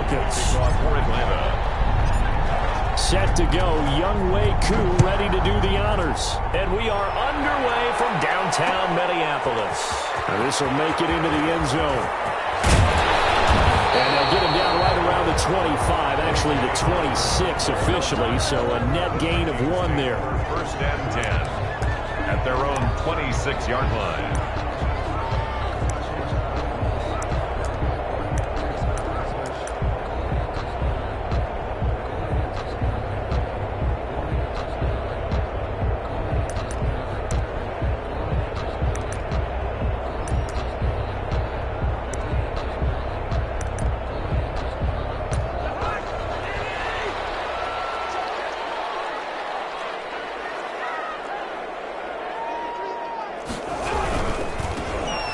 Falcons. Set to go, Young Wei Koo ready to do the honors. And we are underway from downtown Minneapolis. This will make it into the end zone. And they'll get him down right around the 25, actually the 26 officially, so a net gain of 1 there. First and 10 at their own 26-yard line.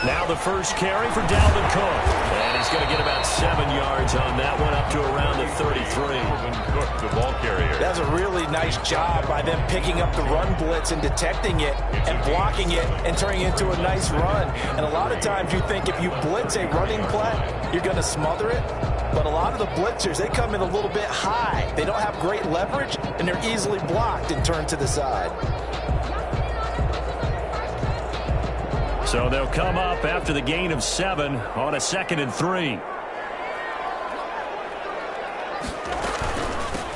Now the first carry for Dalvin Cook. And he's going to get about 7 yards on that one, up to around the 33. Cook, the ball carrier. That's a really nice job by them picking up the run blitz and detecting it and blocking it and turning it into a nice run. And a lot of times you think if you blitz a running play, you're going to smother it. But a lot of the blitzers, they come in a little bit high. They don't have great leverage, and they're easily blocked and turned to the side. So they'll come up after the gain of 7 on a 2nd and 3.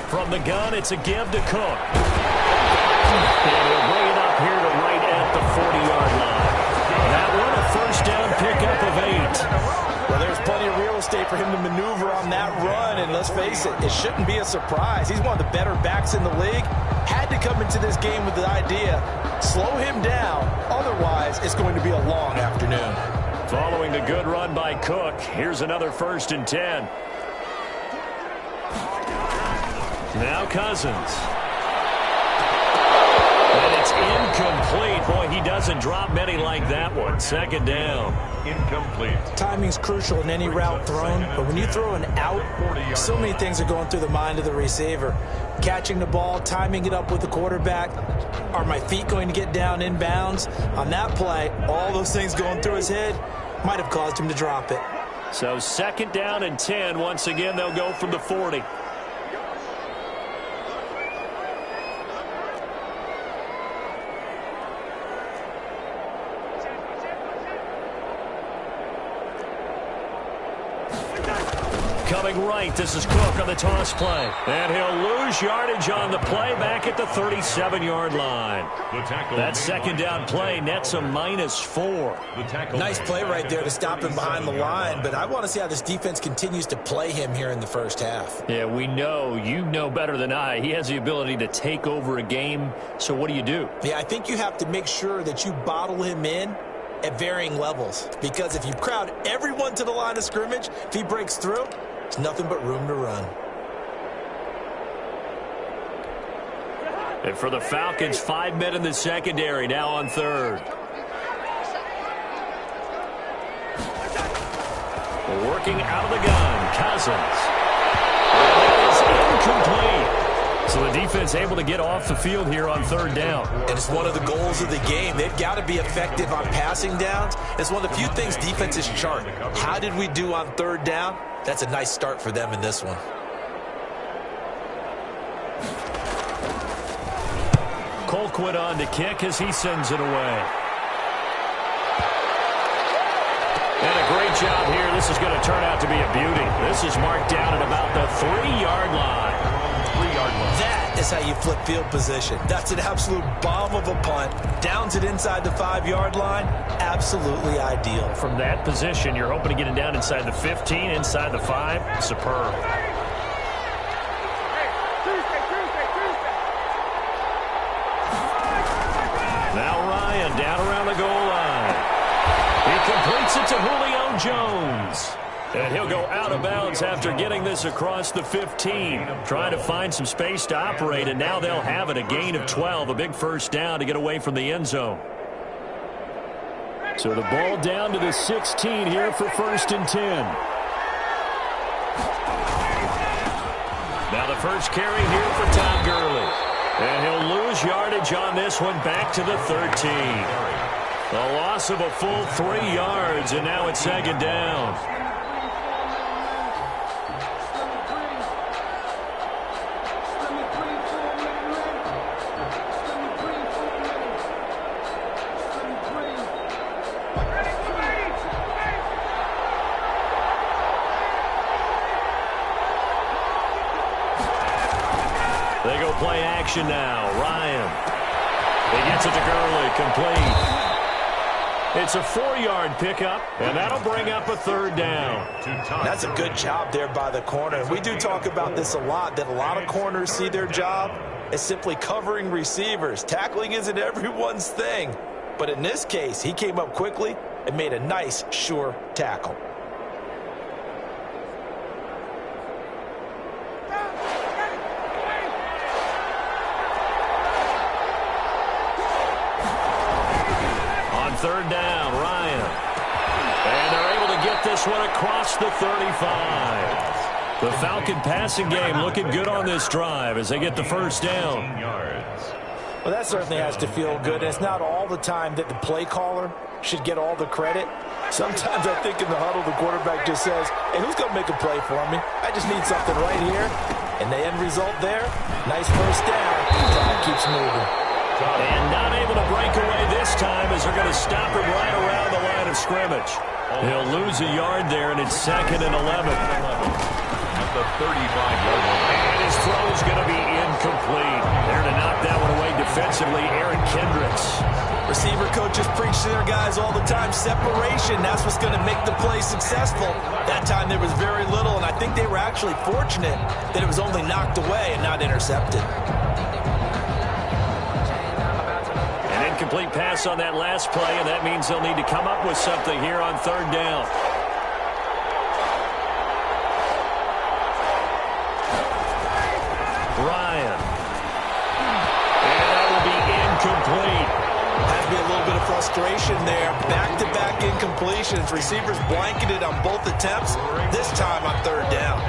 From the gun, it's a give to Cook. And he'll bring it up here to right at the 40-yard line. That one, a first down pickup of 8. Well, there's plenty of real estate for him to maneuver on that run, and let's face it, it shouldn't be a surprise. He's one of the better backs in the league. Had to come into this game with the idea, slow him down, otherwise it's going to be a long afternoon. Following the good run by Cook, here's another 1st and 10. Now Cousins. And it's incomplete. Boy, he doesn't drop many like that one. 2nd down. Incomplete. Timing's crucial in any route thrown, but when you throw an out, so many things are going through the mind of the receiver. Catching the ball, timing it up with the quarterback. Are my feet going to get down in bounds? On that play, all those things going through his head might have caused him to drop it. So 2nd down and 10. Once again, they'll go from the 40. Coming right, this is Cook on the toss play. And he'll lose yardage on the play back at the 37-yard line. That 2nd down play nets a -4. Nice play right there to stop him behind the line, but I want to see how this defense continues to play him here in the first half. Yeah, we know, you know better than I, he has the ability to take over a game. So what do? Yeah, I think you have to make sure that you bottle him in at varying levels, because if you crowd everyone to the line of scrimmage, if he breaks through, there's nothing but room to run. And for the Falcons, 5 men in the secondary, now on 3rd. Working out of the gun, Cousins. And that is incomplete. So the defense able to get off the field here on 3rd down. And it's one of the goals of the game. They've got to be effective on passing downs. It's one of the few things defenses chart. How did we do on 3rd down? That's a nice start for them in this one. Colquitt on to kick as he sends it away. And a great job here. This is going to turn out to be a beauty. This is marked down at about the 3-yard line. That is how you flip field position. That's an absolute bomb of a punt. Downs it inside the 5-yard line. Absolutely ideal. From that position, you're hoping to get it down inside the 15, inside the 5. Superb. Now Ryan down around the goal line. He completes it to Julio Jones. And he'll go out of bounds after getting this across the 15. Trying to find some space to operate, and now they'll have it. A gain of 12, a big first down to get away from the end zone. So the ball down to the 16 here for 1st and 10. Now the first carry here for Todd Gurley. And he'll lose yardage on this one back to the 13. A loss of a full 3 yards, and now it's 2nd down. action now. Ryan. He gets it to Gurley, complete. It's a 4-yard pickup, and that'll bring up a third down. That's a good job there by the corner. We do talk about this a lot, that a lot of corners see their job as simply covering receivers. Tackling isn't everyone's thing. But in this case, he came up quickly and made a nice, sure tackle. Third down, Ryan. And they're able to get this one across the 35. The Falcon passing game looking good on this drive as they get the first down. Well, that certainly has to feel good. It's not all the time that the play caller should get all the credit. Sometimes I think in the huddle, the quarterback just says, hey, who's going to make a play for me? I just need something right here. And the end result there, nice first down. Time keeps moving. And not able to break away this time as they're going to stop him right around the line of scrimmage. He'll lose a yard there, and it's 2nd and 11. At the 35-yard line. And his throw is going to be incomplete. There to knock that one away defensively, Eric Kendricks. Receiver coaches preach to their guys all the time, separation, that's what's going to make the play successful. That time there was very little, and I think they were actually fortunate that it was only knocked away and not intercepted. Incomplete pass on that last play, and that means they'll need to come up with something here on third down. Ryan. And that will be incomplete. Has to be a little bit of frustration there. Back-to-back incompletions. Receivers blanketed on both attempts, this time on third down.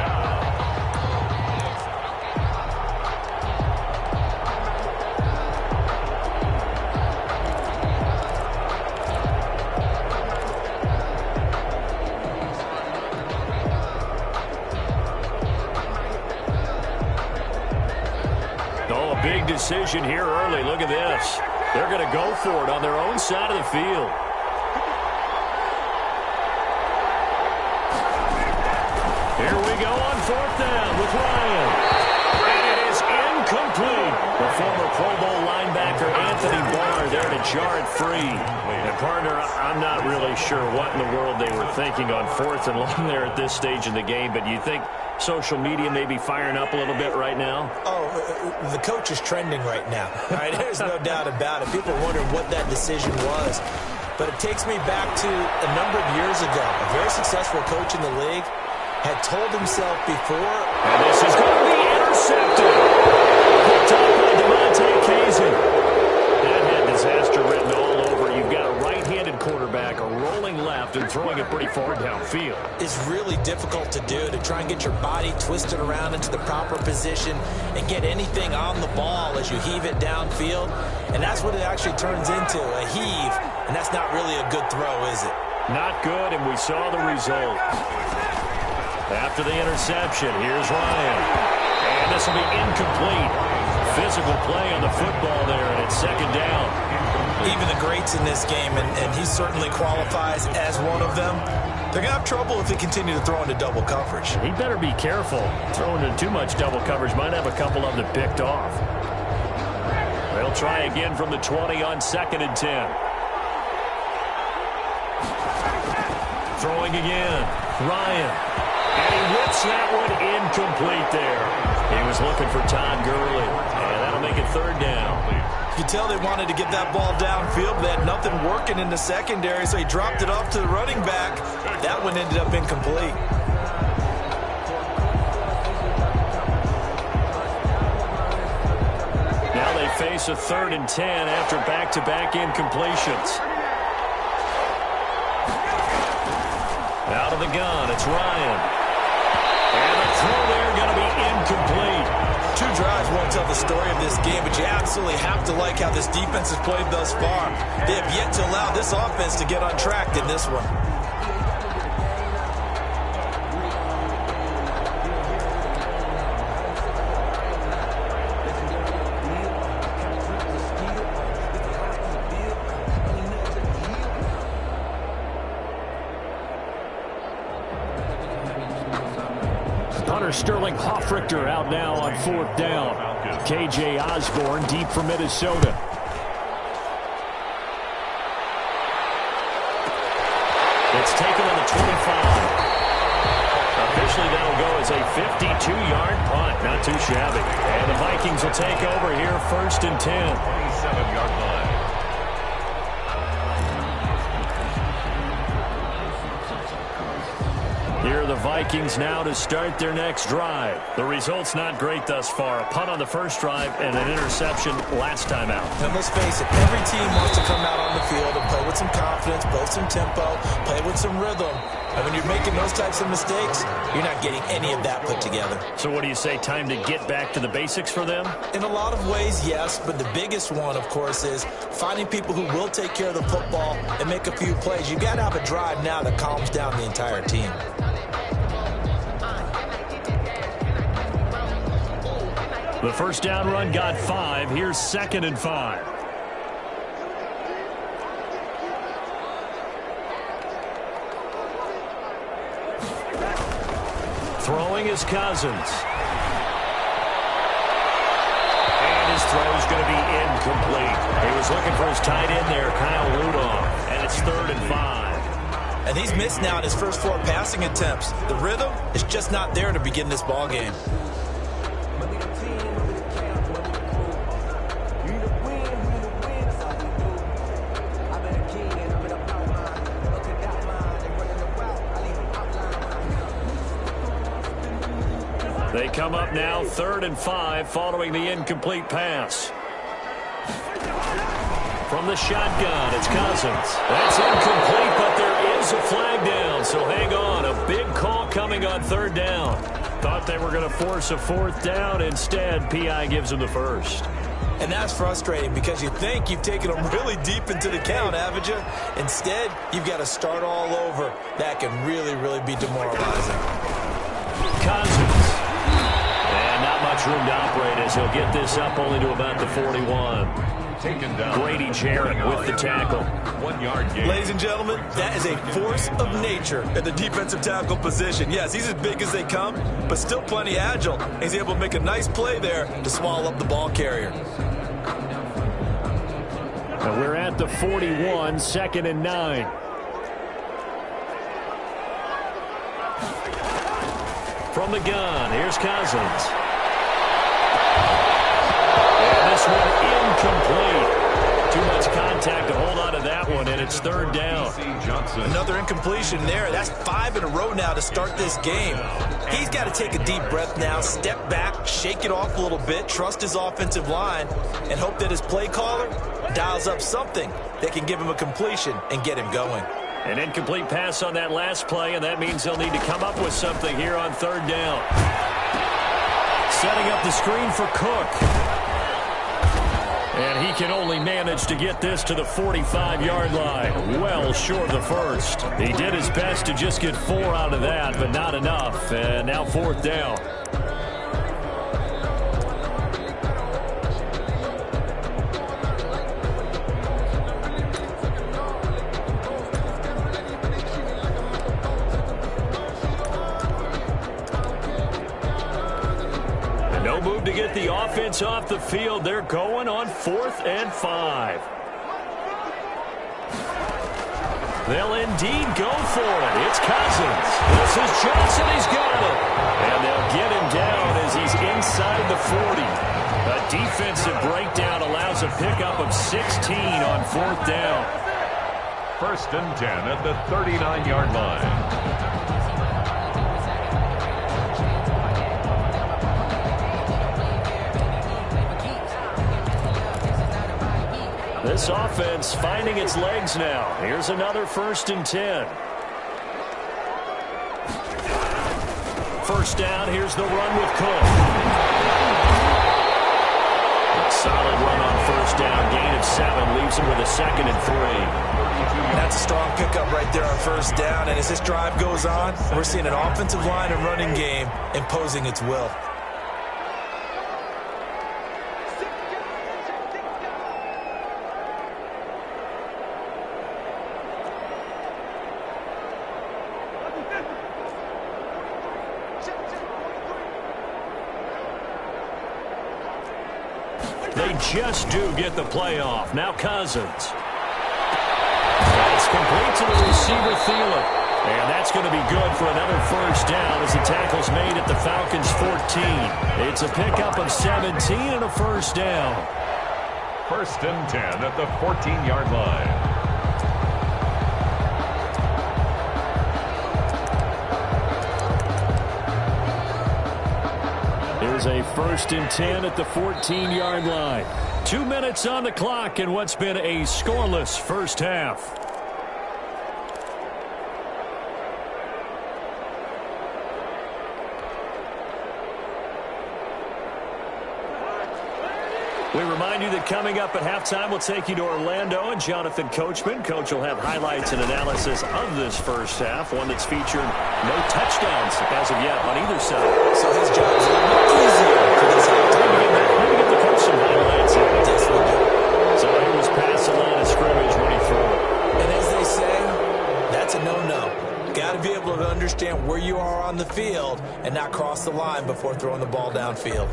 Big decision here early. Look at this. They're going to go for it on their own side of the field. Here we go on fourth down with Ryan. And it is incomplete. The former Pro Bowl linebacker Anthony Barr there to jar it free. And partner, I'm not really sure what in the world they were thinking on 4th and long there at this stage in the game, but you think social media may be firing up a little bit right now? Oh, the coach is trending right now. All right, there's no doubt about it. People wonder what that decision was. But it takes me back to a number of years ago. A very successful coach in the league had told himself before. And this is going to be intercepted. Picked up by DeMonte Casey. That had disaster written all over. You've got a right-handed quarterback, a rolling left, and throwing it pretty far downfield. It's really difficult to do, to try and get your body twisted around into the proper position and get anything on the ball as you heave it downfield. And that's what it actually turns into, a heave. And that's not really a good throw, is it? Not good, and we saw the result. After the interception, here's Ryan. And this will be incomplete. Physical play on the football there, and it's 2nd down. Even the greats in this game, and he certainly qualifies as one of them, they're going to have trouble if they continue to throw into double coverage. He better be careful. Throwing into too much double coverage might have a couple of them picked off. They'll try again from the 20 on 2nd and 10. Throwing again. Ryan. And he whips that one incomplete there. He was looking for Todd Gurley. And that'll make it 3rd down. You can tell they wanted to get that ball downfield, but they had nothing working in the secondary, so he dropped it off to the running back. That one ended up incomplete. Now they face a 3rd and 10 after back-to-back incompletions. Out of the gun, it's Ryan. And the throw there going to be incomplete. 2 drives won't tell the story of this game, but you absolutely have to like how this defense has played thus far. They have yet to allow this offense to get untracked in this one. Sterling Hoffrichter out now on 4th down. KJ Osborne deep for Minnesota. It's taken on the 25. Officially, that'll go as a 52-yard punt. Not too shabby. And the Vikings will take over here, 1st and 10. 27-yard line. Here are the Vikings now to start their next drive. The result's not great thus far. A punt on the first drive and an interception last time out. And let's face it, every team wants to come out on the field and play with some confidence, play with some tempo, play with some rhythm. And when you're making those types of mistakes, you're not getting any of that put together. So what do you say, time to get back to the basics for them? In a lot of ways, yes, but the biggest one, of course, is finding people who will take care of the football and make a few plays. You got to have a drive now that calms down the entire team. The first down run got 5. Here's 2nd and 5. Throwing is Cousins. And his throw's going to be incomplete. He was looking for his tight end there, Kyle Rudolph. And it's 3rd and 5. And he's missed now in his first 4 passing attempts. The rhythm is just not there to begin this ball game. They come up now 3rd and 5 following the incomplete pass. From the shotgun, it's Cousins. That's incomplete, but there is a flag down, so hang on. A big call coming on 3rd down. Thought they were going to force a 4th down. Instead, P.I. gives them the first. And that's frustrating because you think you've taken them really deep into the count, haven't you? Instead, you've got to start all over. That can really, really be demoralizing. Cousins. And not much room to operate as he'll get this up only to about the 41. Taken down. Grady Jarrett with the tackle. 1-yard gain. Ladies and gentlemen, that is a force of nature at the defensive tackle position. Yes, he's as big as they come, but still plenty agile. He's able to make a nice play there to swallow up the ball carrier. And we're at the 41, 2nd and 9. From the gun, here's Cousins. And this one incomplete. Too much contact to hold on to that one, and it's 3rd down. Another incompletion there. That's 5 in a row now to start this game. He's got to take a deep breath now, step back, shake it off a little bit, trust his offensive line, and hope that his play caller dials up something that can give him a completion and get him going. An incomplete pass on that last play, and that means they'll need to come up with something here on 3rd down. Setting up the screen for Cook. And he can only manage to get this to the 45-yard line. Well short of the first. He did his best to just get 4 out of that, but not enough. And now 4th down. No move to get the offense off the field. They're going on 4th and 5. They'll indeed go for it. It's Cousins. This is Johnson. He's got it. And they'll get him down as he's inside the 40. A defensive breakdown allows a pickup of 16 on 4th down. 1st and 10 at the 39-yard line. This offense finding its legs now. Here's another 1st and 10. First down, here's the run with Cook. A solid run on 1st down, gain of 7, leaves him with a 2nd and 3. That's a strong pickup right there on 1st down, and as this drive goes on, we're seeing an offensive line and running game imposing its will. They just do get the playoff. Now Cousins. That's complete to the receiver, Thielen. And that's going to be good for another first down as the tackle's made at the Falcons' 14. It's a pickup of 17 and a first down. 1st and 10 at the 14-yard line. Here's a 1st and 10 at the 14-yard line. 2 minutes on the clock in what's been a scoreless first half. We remind you that coming up at halftime, we'll take you to Orlando and Jonathan Coachman. Coach will have highlights and analysis of this first half, one that's featured no touchdowns as of yet on either side. So his job is a little bit easier for this halftime. Maybe get the coach some highlights here. Yes, we do. So he was past the line of scrimmage when he threw it. And as they say, that's a no-no. Got to be able to understand where you are on the field and not cross the line before throwing the ball downfield.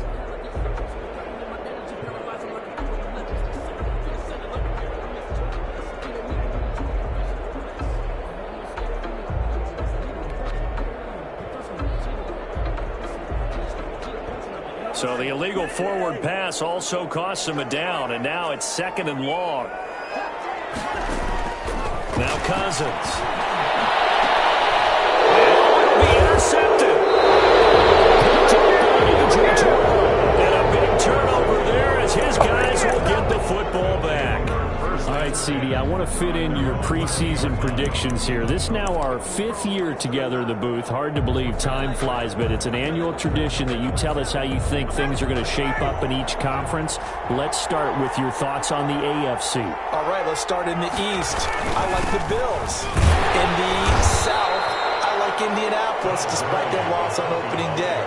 So the illegal forward pass also costs him a down, and now it's 2nd and long. Now Cousins. And be intercepted. And a big turnover there as his guys will get the football back. All right, CD, I want to fit in your preseason predictions here. This is now our 5th year together in the booth. Hard to believe time flies, but it's an annual tradition that you tell us how you think things are going to shape up in each conference. Let's start with your thoughts on the AFC. All right, let's start in the East. I like the Bills. In the South, I like Indianapolis despite their loss on opening day.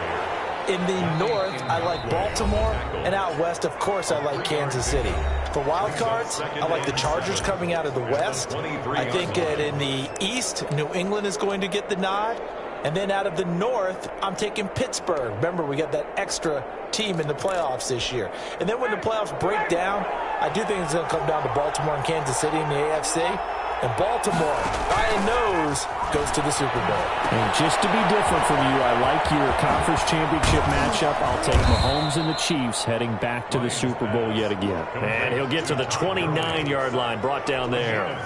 In the North, I like Baltimore. And out West, of course, I like Kansas City. For wild cards, I like the Chargers coming out of the West. I think that in the East, New England is going to get the nod. And then out of the North, I'm taking Pittsburgh. Remember, we got that extra team in the playoffs this year. And then when the playoffs break down, I do think it's going to come down to Baltimore and Kansas City in the AFC. And Baltimore, Ryan knows, goes to the Super Bowl. And just to be different from you, I like your conference championship matchup. I'll take Mahomes and the Chiefs heading back to the Super Bowl yet again. And he'll get to the 29-yard line, brought down there.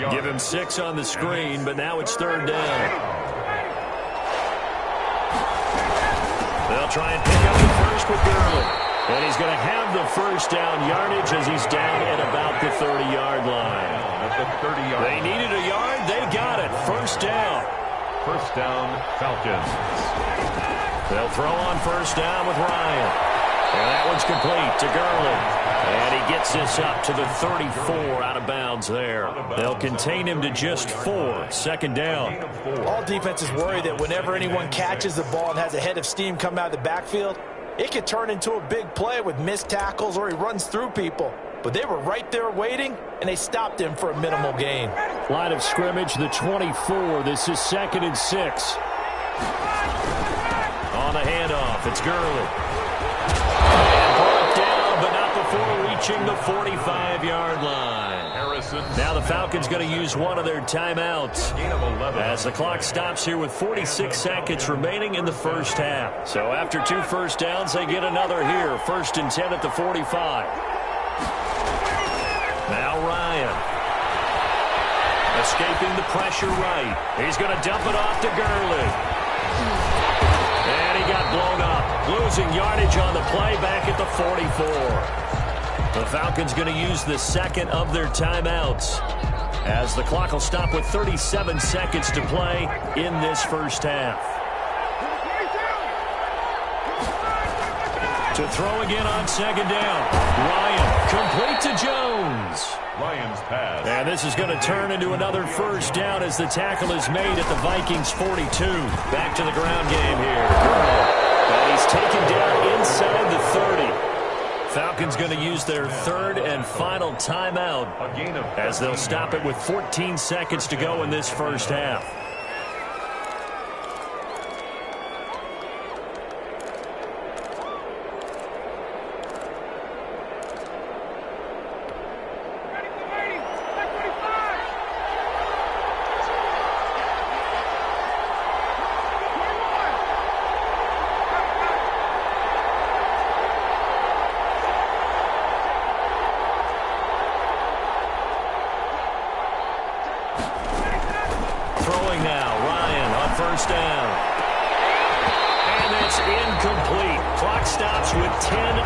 Give him 6 on the screen, but now it's 3rd down. They'll try and pick up the first with Gurley. And he's going to have the first down yardage as he's down at about the 30-yard line. They needed a yard. They got it. First down. First down, Falcons. They'll throw on first down with Ryan. And that one's complete to Gurley. And he gets this up to the 34 out of bounds there. They'll contain him to just 4. 2nd down. All defenses worry that whenever anyone catches the ball and has a head of steam come out of the backfield, it could turn into a big play with missed tackles or he runs through people. But they were right there waiting, and they stopped him for a minimal gain. Line of scrimmage, the 24. This is 2nd and 6. On the handoff, it's Gurley. And brought down, but not before reaching the 45-yard line. Now the Falcons going to use one of their timeouts as the clock stops here with 46 seconds remaining in the first half. So after 2 first downs, they get another here. 1st and 10 at the 45. Now Ryan. Escaping the pressure right. He's going to dump it off to Gurley. And he got blown up. Losing yardage on the play back at the 44. The Falcons going to use the 2nd of their timeouts as the clock will stop with 37 seconds to play in this first half. To throw again on 2nd down. Ryan complete to Jones. Ryan's pass. And this is going to turn into another first down as the tackle is made at the Vikings 42. Back to the ground game here. And he's taken down inside the 30. Falcons going to use their 3rd and final timeout as they'll stop it with 14 seconds to go in this first half.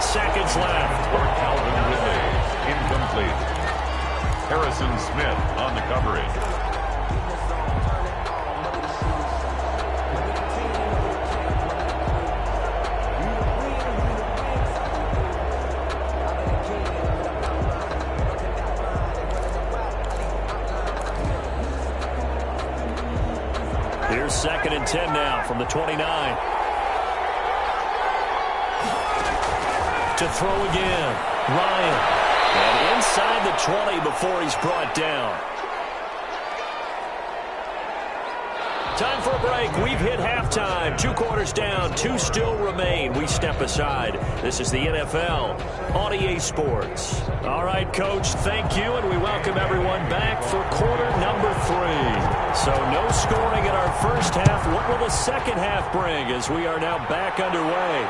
seconds left. For Calvin Ridley, incomplete. Harrison Smith on the coverage. Here's 2nd and 10 now from the 29. To throw again. Ryan. And inside the 20 before he's brought down. Time for a break. We've hit halftime. 2 quarters down. 2 still remain. We step aside. This is the NFL on EA Sports. All right, Coach, thank you, and we welcome everyone back for quarter number 3. So no scoring in our first half. What will the second half bring as we are now back underway?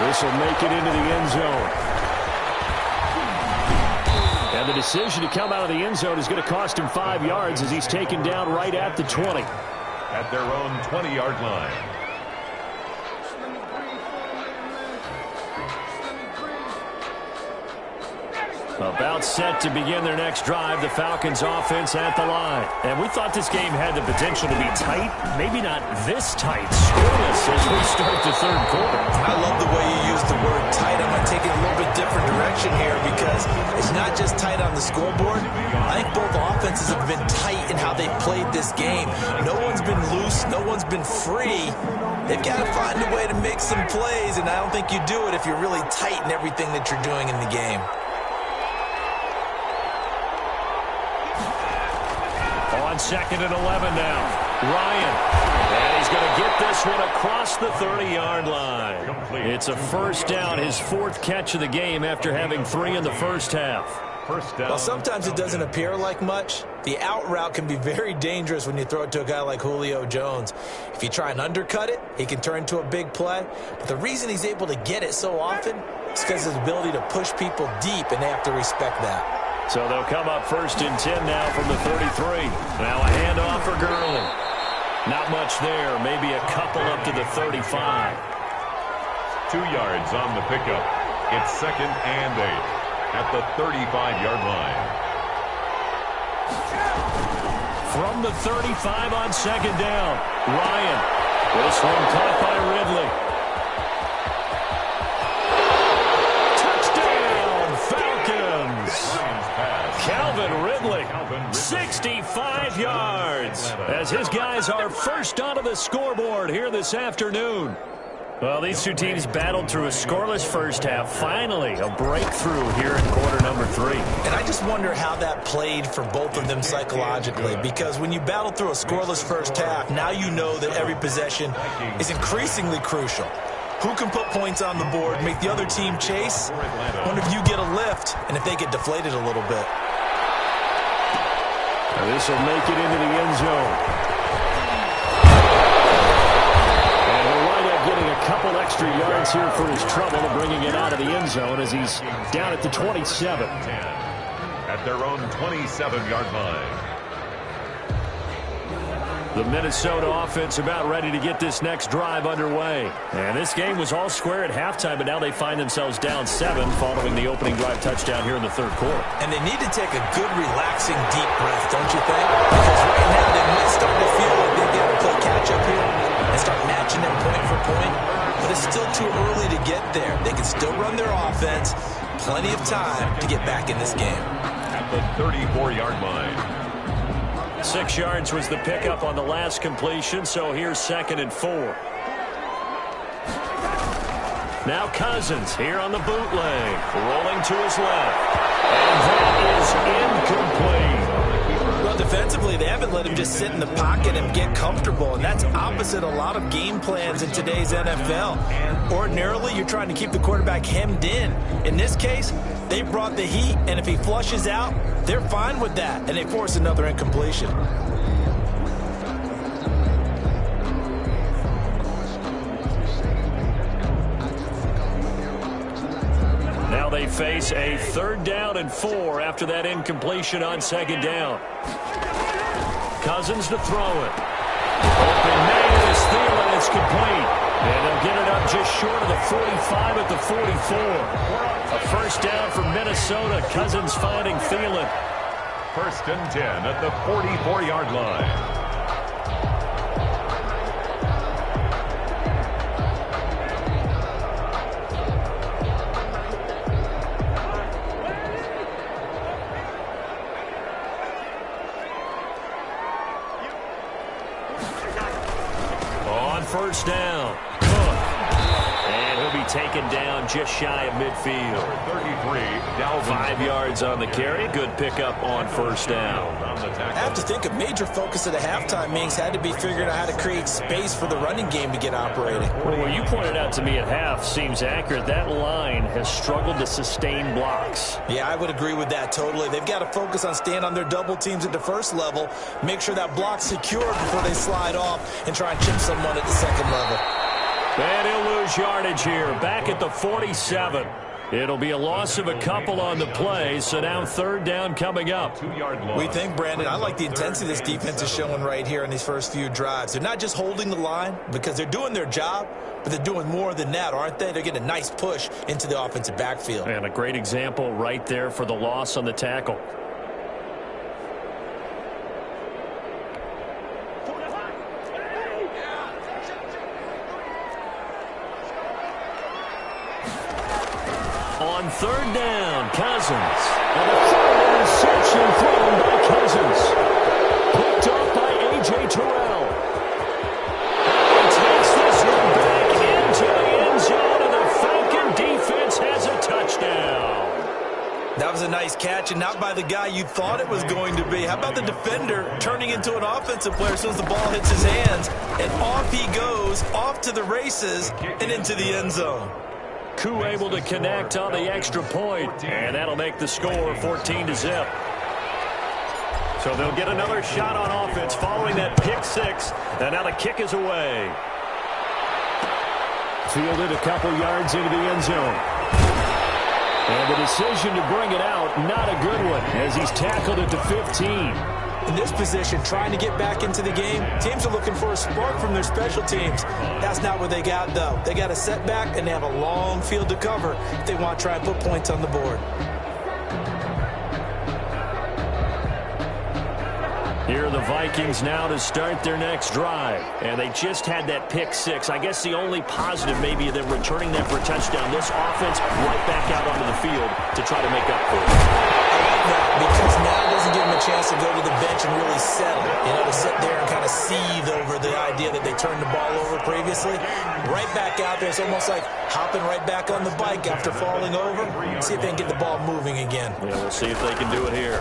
This will make it into the end zone. And the decision to come out of the end zone is going to cost him 5 yards as he's taken down right at the 20. At their own 20-yard line. About set to begin their next drive, the Falcons offense at the line. And we thought this game had the potential to be tight, maybe not this tight, scoreless as we start the third quarter. I love the way you use the word tight. I'm going to take it a little bit different direction here because it's not just tight on the scoreboard. I think both offenses have been tight in how they've played this game. No one's been loose. No one's been free. They've got to find a way to make some plays, and I don't think you do it if you're really tight in everything that you're doing in the game. On 2nd and 11 now. Ryan. And he's going to get this one across the 30-yard line. Complete. It's a first down, his 4th catch of the game after having 3 in the first half. First down. Well, sometimes it doesn't appear like much. The out route can be very dangerous when you throw it to a guy like Julio Jones. If you try and undercut it, he can turn into a big play. But the reason he's able to get it so often is because of his ability to push people deep, and they have to respect that. So they'll come up 1st and 10 now from the 33. Now a handoff for Gurley. Not much there. Maybe a couple up to the 35. 2 yards on the pickup. It's 2nd and 8 at the 35-yard line. From the 35 on 2nd down. Ryan. This one caught by Ridley. Calvin Ridley, 65 yards, as his guys are first onto the scoreboard here this afternoon. Well, these two teams battled through a scoreless first half. Finally, a breakthrough here in quarter number 3. And I just wonder how that played for both of them psychologically, because when you battle through a scoreless first half, now you know that every possession is increasingly crucial. Who can put points on the board, make the other team chase? Wonder if you get a lift and if they get deflated a little bit. This will make it into the end zone. And he'll wind up getting a couple extra yards here for his trouble and bringing it out of the end zone as he's down at the 27. At their own 27-yard line. The Minnesota offense about ready to get this next drive underway. And this game was all square at halftime, but now they find themselves down 7 following the opening drive touchdown here in the third quarter. And they need to take a good, relaxing, deep breath, don't you think? Because right now they might start to feel like they'll be able to play catch-up here and start matching them point for point. But it's still too early to get there. They can still run their offense. Plenty of time to get back in this game. At the 34-yard line. 6 yards was the pickup on the last completion, so here's 2nd and 4. Now Cousins here on the bootleg, rolling to his left. And that is incomplete. Well, defensively, they haven't let him just sit in the pocket and get comfortable, and that's opposite a lot of game plans in today's NFL. Ordinarily, you're trying to keep the quarterback hemmed in. In this case, they brought the heat, and if he flushes out, they're fine with that, and they force another incompletion. Now they face a 3rd down and 4 after that incompletion on 2nd down. Cousins to throw it. Open man is Thielen. It's complete. And they'll get it up just short of the 45 at the 44. A first down for Minnesota. Cousins finding Thielen. First and 10 at the 44-yard line. First down. And he'll be taken down just shy of midfield. 33, 5 yards on the carry. Good pickup on first down. I have to think a major focus at the halftime meetings had to be figuring out how to create space for the running game to get operating. Well, what you pointed out to me at half seems accurate. That line has struggled to sustain blocks. Yeah, I would agree with that totally. They've got to focus on staying on their double teams at the first level, make sure that block's secured before they slide off and try and chip someone at the second level. And he'll lose yardage here, back at the 47. It'll be a loss of a couple on the play, so now third down coming up. 2-yard loss. We think, Brandon, I like the intensity this defense is showing right here in these first few drives. They're not just holding the line because they're doing their job, but they're doing more than that, aren't they? They're getting a nice push into the offensive backfield. And a great example right there for the loss on the tackle. On third down, Cousins. And a third interception thrown by Cousins. Picked off by A.J. Terrell. And he takes this one back into the end zone, and the Falcon defense has a touchdown. That was a nice catch, and not by the guy you thought it was going to be. How about the defender turning into an offensive player as soon as the ball hits his hands, and off he goes, off to the races, and into the end zone. Koo able to connect on the extra point, and that'll make the score 14-0. So they'll get another shot on offense following that pick six, and now the kick is away. Fielded a couple yards into the end zone. And the decision to bring it out, not a good one, as he's tackled at the 15. In this position, trying to get back into the game, teams are looking for a spark from their special teams. That's not what they got, though. They got a setback, and they have a long field to cover if they want to try and put points on the board. Here are the Vikings now to start their next drive. And they just had that pick six. I guess the only positive maybe them returning that for a touchdown. This offense right back out onto the field to try to make up for it. Because now it doesn't give them a chance to go to the bench and really settle. You know, to sit there and kind of seethe over the idea that they turned the ball over previously. Right back out there. It's almost like hopping right back on the bike after falling over. See if they can get the ball moving again. Yeah, we'll see if they can do it here.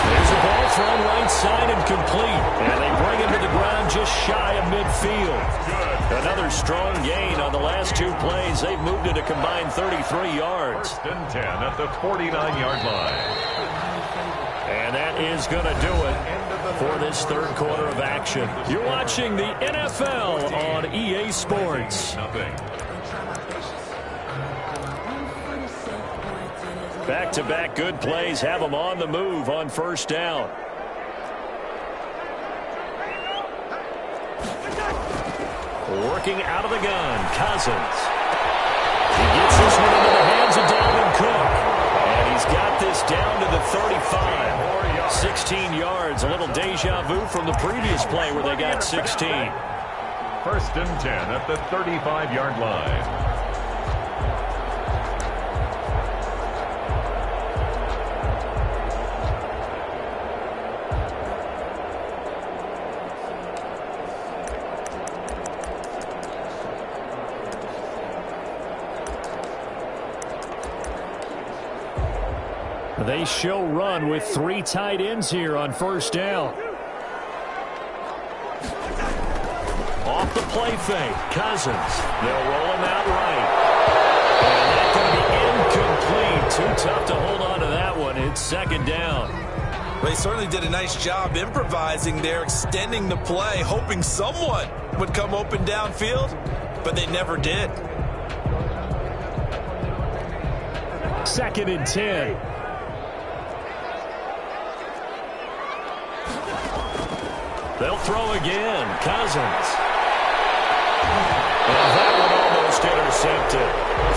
There's a ball thrown right side and complete. And they bring him to the ground just shy of midfield. Another strong gain on the last two plays. They've moved it a combined 33 yards. First and 10 at the 49-yard line. And that is going to do it for this third quarter of action. You're watching the NFL on EA Sports. Back-to-back good plays have them on the move on first down. Working out of the gun, Cousins. He gets this one into the hands of Dalvin Cook. And he's got this down to the 35. 16 yards, a little deja vu from the previous play where they got 16. First and 10 at the 35-yard line. They show run with three tight ends here on first down. Off the play fake, Cousins. They'll roll him out right. And that can be incomplete. Too tough to hold on to that one. It's second down. They certainly did a nice job improvising there, extending the play, hoping someone would come open downfield, but they never did. Second and 10. They'll throw again. Cousins. And that one almost intercepted.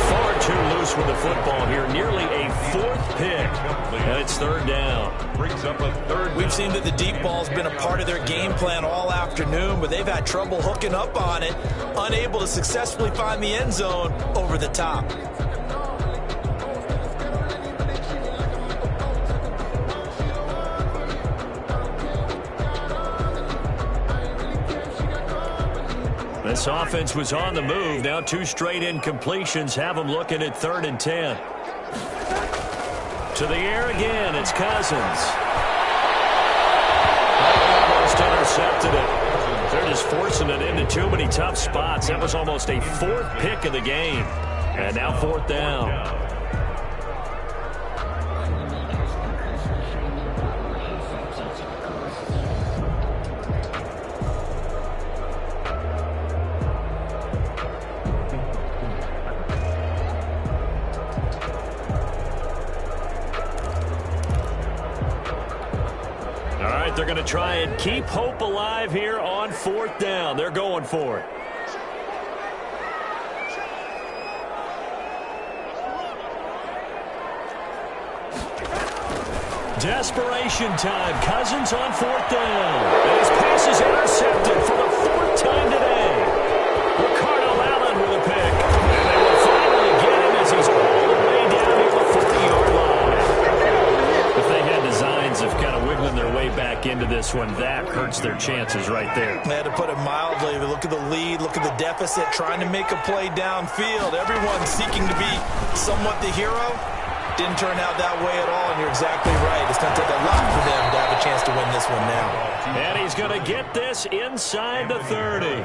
Far too loose with the football here. Nearly a 4th pick. And it's 3rd down. Brings up a 3rd. We've seen that the deep ball's been a part of their game plan all afternoon, but they've had trouble hooking up on it, unable to successfully find the end zone over the top. This offense was on the move. Now 2 straight incompletions have them looking at 3rd and 10. To the air again. It's Cousins. Almost intercepted it. They're just forcing it into too many tough spots. That was almost a 4th pick of the game. And now 4th down. They're going to try and keep hope alive here on 4th down. They're going for it. Desperation time. Cousins on 4th down. And his pass is intercepted for the 4th time today. Ricardo Allen with a pick. And they will finally get him as he's all the way down here the 40-yard line. If they had designs of kind of wiggling their way back into this one, that hurts their chances right there. They had to put it mildly. Look at the lead, look at the deficit, trying to make a play downfield. Everyone seeking to be somewhat the hero. Didn't turn out that way at all, and you're exactly right. It's going to take a lot for them to have a chance to win this one now. And he's going to get this inside the 30.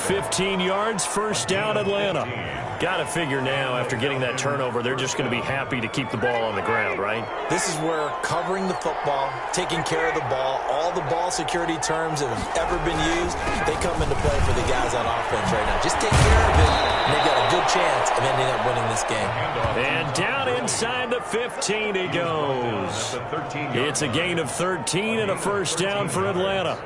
15 yards, 1st down, Atlanta. Got to figure now, after getting that turnover, they're just going to be happy to keep the ball on the ground, right? This is where covering the football, taking care of the ball, all the ball security terms that have ever been used, they come into play for the guys on offense right now. Just take care of it, and they've got a good chance of ending up winning this game. And down inside the 15 he goes. It's a gain of 13 and a 1st down for Atlanta.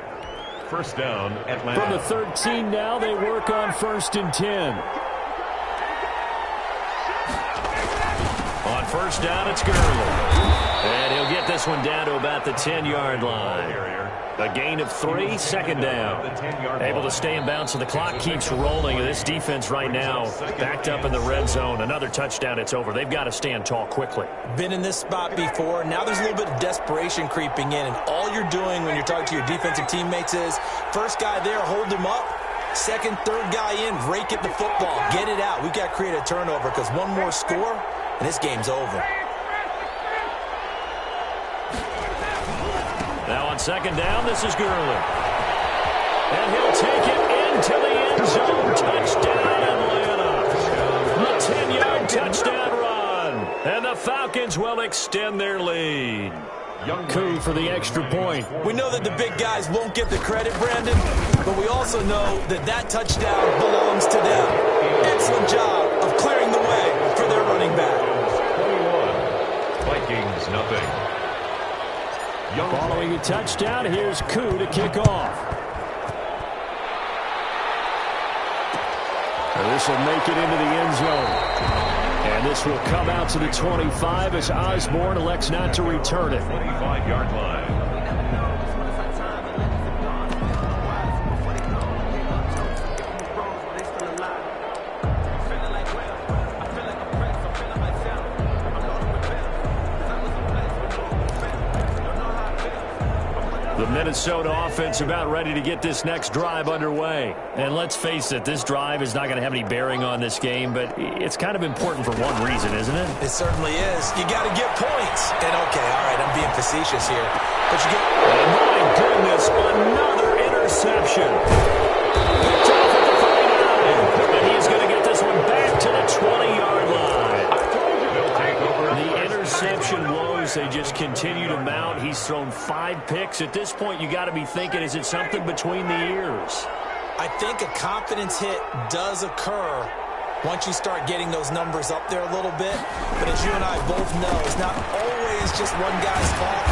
1st down, Atlanta. From the 13 now, they work on 1st and 10. On 1st down, it's Gurley. And he'll get this one down to about the 10-yard line. A gain of 3, 2nd down. Able to stay in bounds, so the clock keeps rolling. And this defense right now backed up in the red zone. Another touchdown, it's over. They've got to stand tall quickly. Been in this spot before. Now there's a little bit of desperation creeping in. And all you're doing when you're talking to your defensive teammates is, first guy there, hold him up. 2nd, 3rd guy in, rake at the football. Get it out. We've got to create a turnover because one more score, and this game's over. Now on 2nd down, this is Gurley. And he'll take it into the end zone. Touchdown, Atlanta. A 10-yard touchdown run. And the Falcons will extend their lead. Coup for the extra point. We know that the big guys won't get the credit, Brandon, but we also know that that touchdown belongs to them. Excellent job of clearing the way for their running back. 21. Vikings, nothing. Following a touchdown, here's Coup to kick off. And this will make it into the end zone. And this will come out to the 25 as Osborne elects not to return it. 25-yard line. The Minnesota offense about ready to get this next drive underway. And let's face it, this drive is not going to have any bearing on this game, but it's kind of important for one reason, isn't it? It certainly is. You got to get points. And okay, all right, I'm being facetious here. But you get... Oh, my goodness, another interception. Picked off at the 39. And he's going to get this one back to the 20-yard line. The interception woes, they just continue to mount. He's thrown 5 picks. At this point, you got to be thinking, is it something between the ears? I think a confidence hit does occur once you start getting those numbers up there a little bit. But as you and I both know, it's not always just one guy's fault.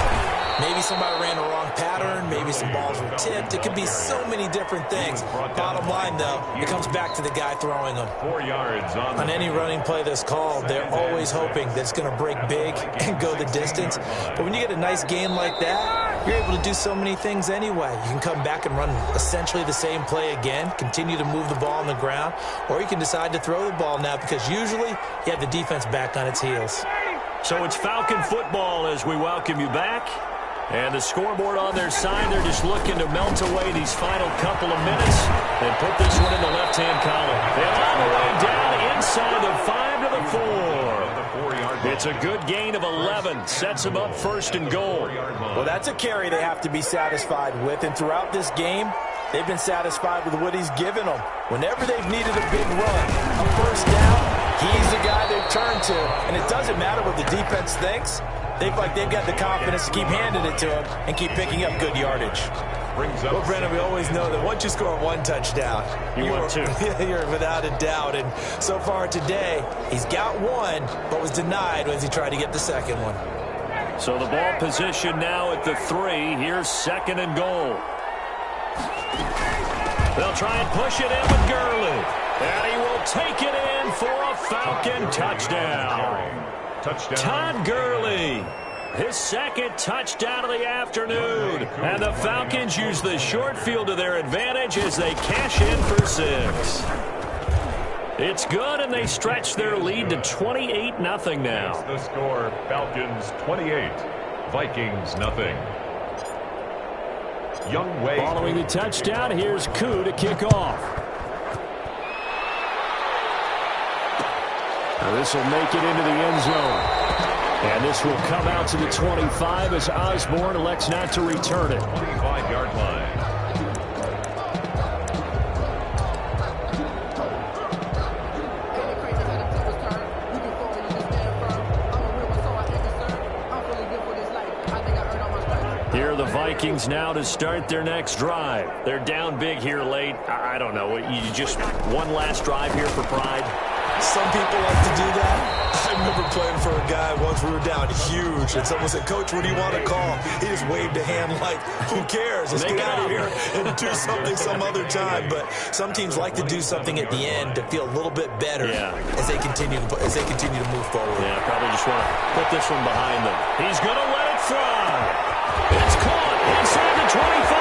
Maybe somebody ran a wrong pattern. Maybe some balls were tipped. It could be so many different things. Bottom line, though, it comes back to the guy throwing them. 4 yards on any running play that's called, they're always hoping that it's going to break big and go the distance. But when you get a nice game like that, you're able to do so many things anyway. You can come back and run essentially the same play again, continue to move the ball on the ground, or you can decide to throw the ball now because usually you have the defense back on its heels. So it's Falcon football as we welcome you back. And the scoreboard on their side, they're just looking to melt away these final couple of minutes and put this one in the left-hand column. And all the way down inside the 5 to the 4. It's a good gain of 11. Sets them up 1st and goal. Well, that's a carry they have to be satisfied with. And throughout this game, they've been satisfied with what he's given them. Whenever they've needed a big run, a 1st down, he's the guy they've turned to. And it doesn't matter what the defense thinks. They've got the confidence to keep handing it to him and keep picking up good yardage. Well, Brennan, we always know that once you score 1 touchdown, you're without a doubt. And so far today, he's got 1, but was denied as he tried to get the 2nd one. So the ball position now at the 3. Here's 2nd and goal. They'll try and push it in with Gurley. And he will take it in for a Falcon touchdown. Todd Gurley, his 2nd touchdown of the afternoon. And the Falcons use the short field to their advantage as they cash in for 6. It's good, and they stretch their lead to 28-0 now. The score, Falcons 28, Vikings nothing. Young Way. Following the touchdown, here's Koo to kick off. Now this will make it into the end zone. And this will come out to the 25 as Osborne elects not to return it. 25-yard line. Here are the Vikings now to start their next drive. They're down big here late. I don't know. You just one last drive here for pride? Some people like to do that. I remember playing for a guy once. We were down huge, and someone said, "Coach, what do you want to call?" He just waved a hand like, "Who cares? Let's get out of here and do something some other time." But some teams like to do something at the end to feel a little bit better as they continue to move forward. Yeah, probably just want to put this one behind them. He's going to let it fly. It's caught inside the 25.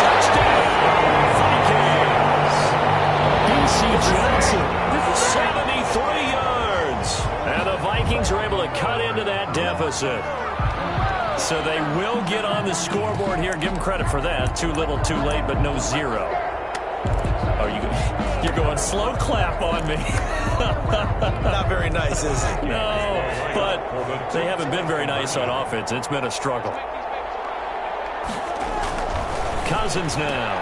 Touchdown, Vikings. B.C. Johnson, 73 yards. And the Vikings are able to cut into that deficit. So they will get on the scoreboard here. Give them credit for that. Too little, too late, but no 0. Oh, you're going slow clap on me. Not very nice, is it? No, but they haven't been very nice on offense. It's been a struggle. Cousins now.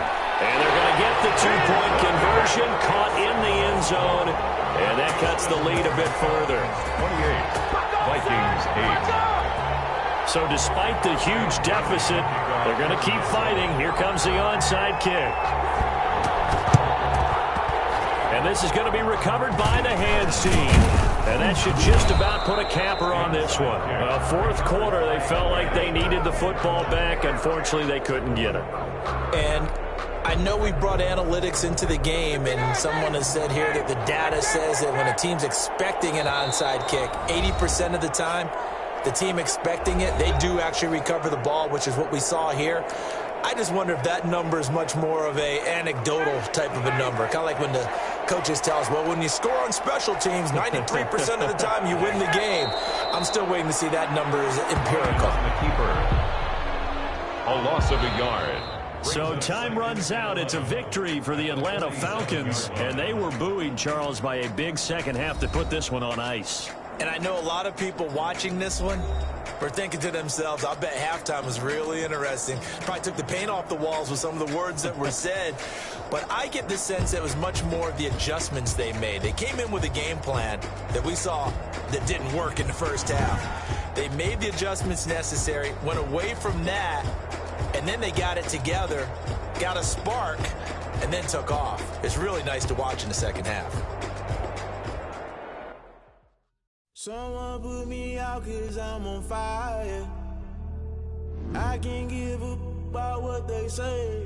And they're going to get the 2-point conversion, caught in the end zone, and that cuts the lead a bit further. 28, Vikings 8. So despite the huge deficit, they're going to keep fighting. Here comes the onside kick. And this is going to be recovered by the hands team. And that should just about put a capper on this one. Well, 4th quarter, they felt like they needed the football back. Unfortunately, they couldn't get it. And I know we brought analytics into the game, and someone has said here that the data says that when a team's expecting an onside kick, 80% of the time, the team expecting it, they do actually recover the ball, which is what we saw here. I just wonder if that number is much more of a anecdotal type of a number. Kind of like when the coaches tell us, well, when you score on special teams, 93% of the time you win the game. I'm still waiting to see that number is empirical. The keeper. A loss of a yard. So time runs out. It's a victory for the Atlanta Falcons. And they were buoyed, Charles, by a big second half to put this one on ice. And I know a lot of people watching this one were thinking to themselves, I bet halftime was really interesting. Probably took the paint off the walls with some of the words that were said. But I get the sense it was much more of the adjustments they made. They came in with a game plan that we saw that didn't work in the first half. They made the adjustments necessary, went away from that, and then they got it together, got a spark, and then took off. It's really nice to watch in the second half. Someone put me out 'cause I'm on fire. I can't give up about what they say.